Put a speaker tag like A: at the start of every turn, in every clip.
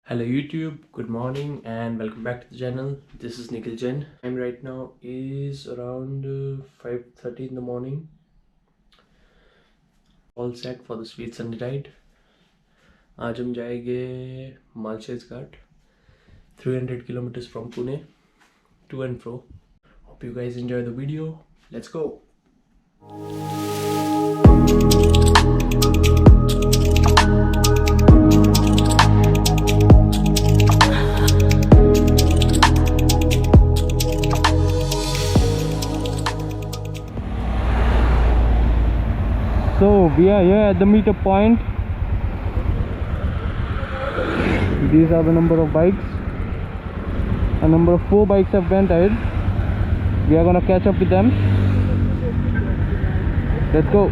A: Hello YouTube, good morning and welcome back to the channel. This is Nikhil Jain. Time right now is around 5:30 in the morning. All set for the sweet Sunday ride. आज हम जाएंगे Malshej Ghat 300 kilometers from Pune to and fro. Hope you guys enjoy the video. Let's go.
B: So we are here at the meter point. These are the number of bikes. A number of 4 bikes have went ahead. We are gonna catch up with them. Let's go.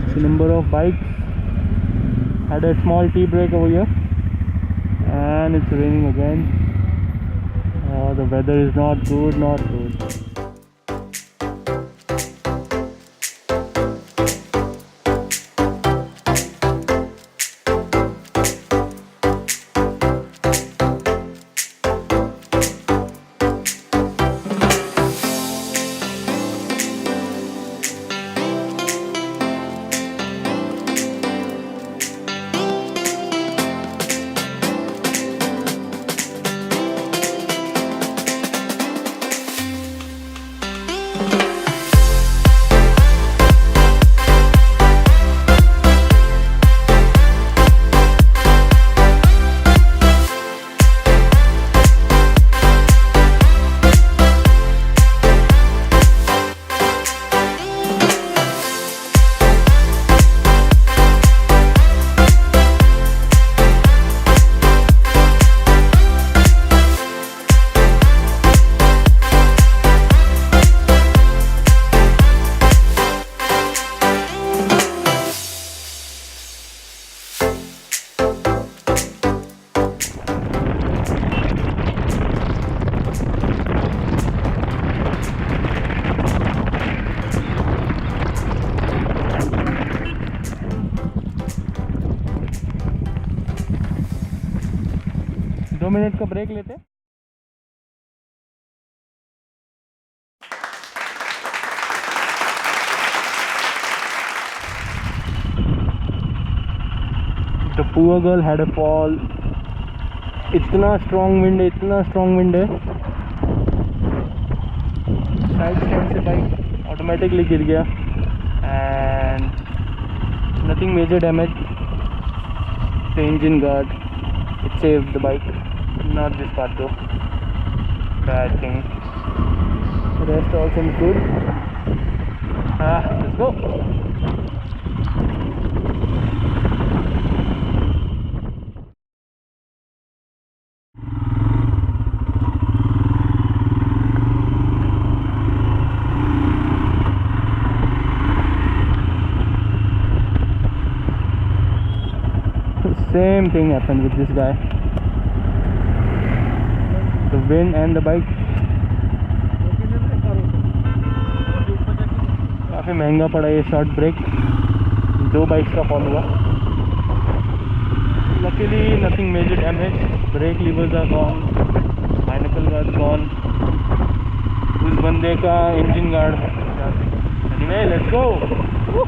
B: The number of bikes had a small tea break over here, and it's raining again. The weather is not good, not good. दो minute का break लेते हैं. The poor girl had a fall. इतना strong wind है, इतना strong wind है. Side stand से bike automatically गिर गया and nothing major damage. The engine guard, it saved the bike. Not this part though. Bad thing. The rest all seems good. Let's go. Same thing happened with this guy. The wind and the bike. काफ़ी महंगा पड़ा ये short break. 2 bikes का fall हुआ. Luckily nothing major damage. Brake levers are gone. Mechanical guard gone. उस बंदे का engine guard. Anyway, let's go. Woo!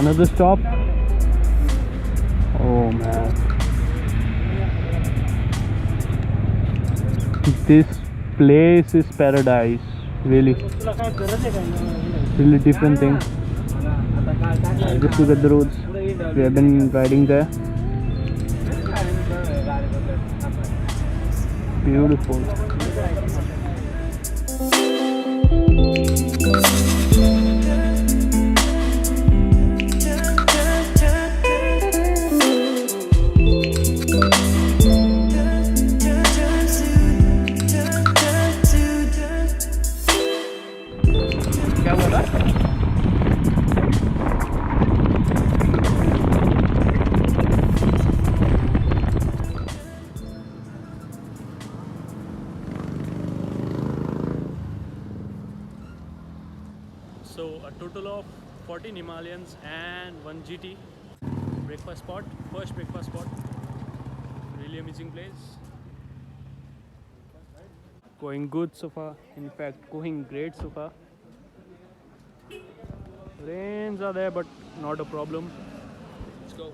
B: Another stop. Oh man, this place is paradise. Really, really different thing. Just look at the roads. We have been riding there. Beautiful.
A: So a total of 14 Himalayans and 1 GT. Breakfast spot, first breakfast spot. Really amazing place.
B: Going good so far. In fact, going great so far. Rains are there, but not a problem.
A: Let's go.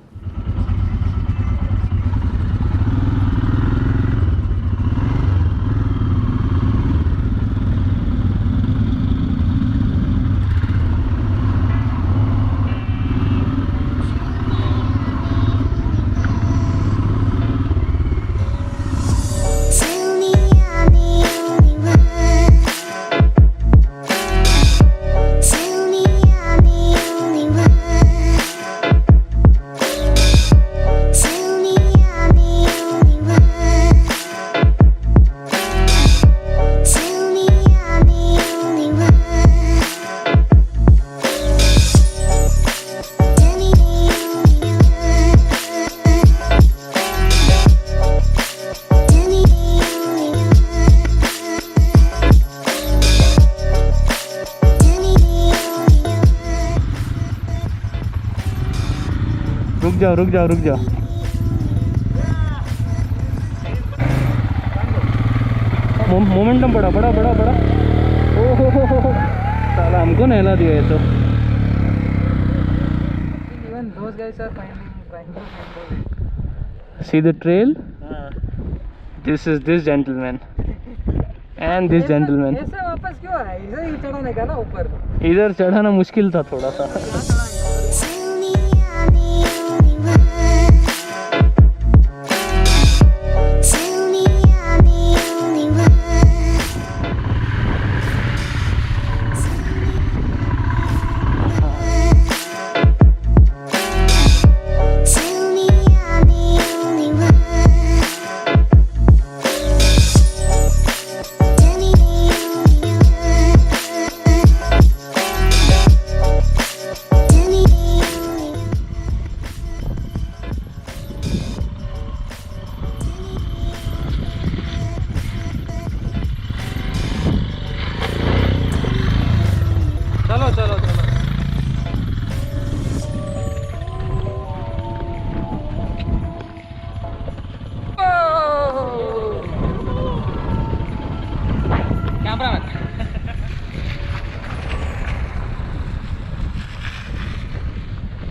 B: रुक जाओ momentum बड़ा ओहो साला हमको नहला दिया ये तो
C: Even those guys are trying to
B: see the trail. This is this gentleman and this gentleman.
C: ऐसे वापस क्यों आए? इधर ही चढ़ाने का ना ऊपर.
B: इधर चढ़ाना मुश्किल था थोड़ा सा.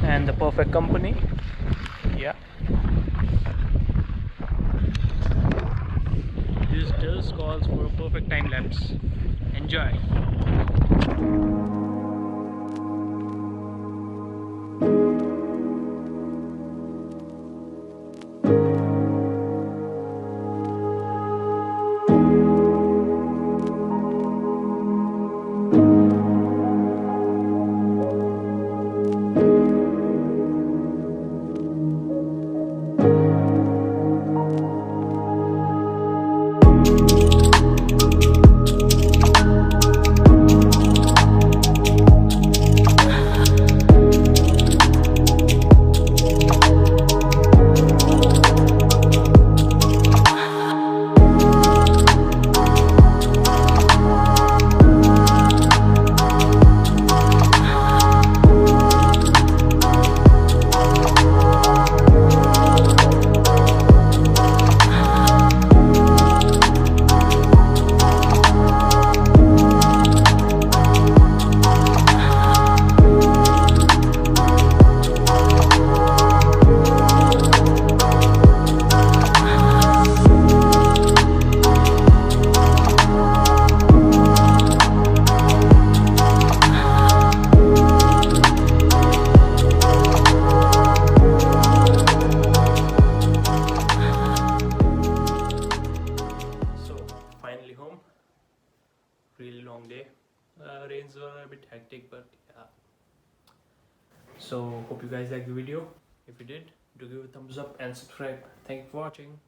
B: And the perfect company. Yeah, this just calls for a perfect time lapse. Enjoy.
A: really long day. Rains were a bit hectic, but yeah. So hope you guys liked the video. If you did, do give a thumbs up and subscribe. Thank you for watching.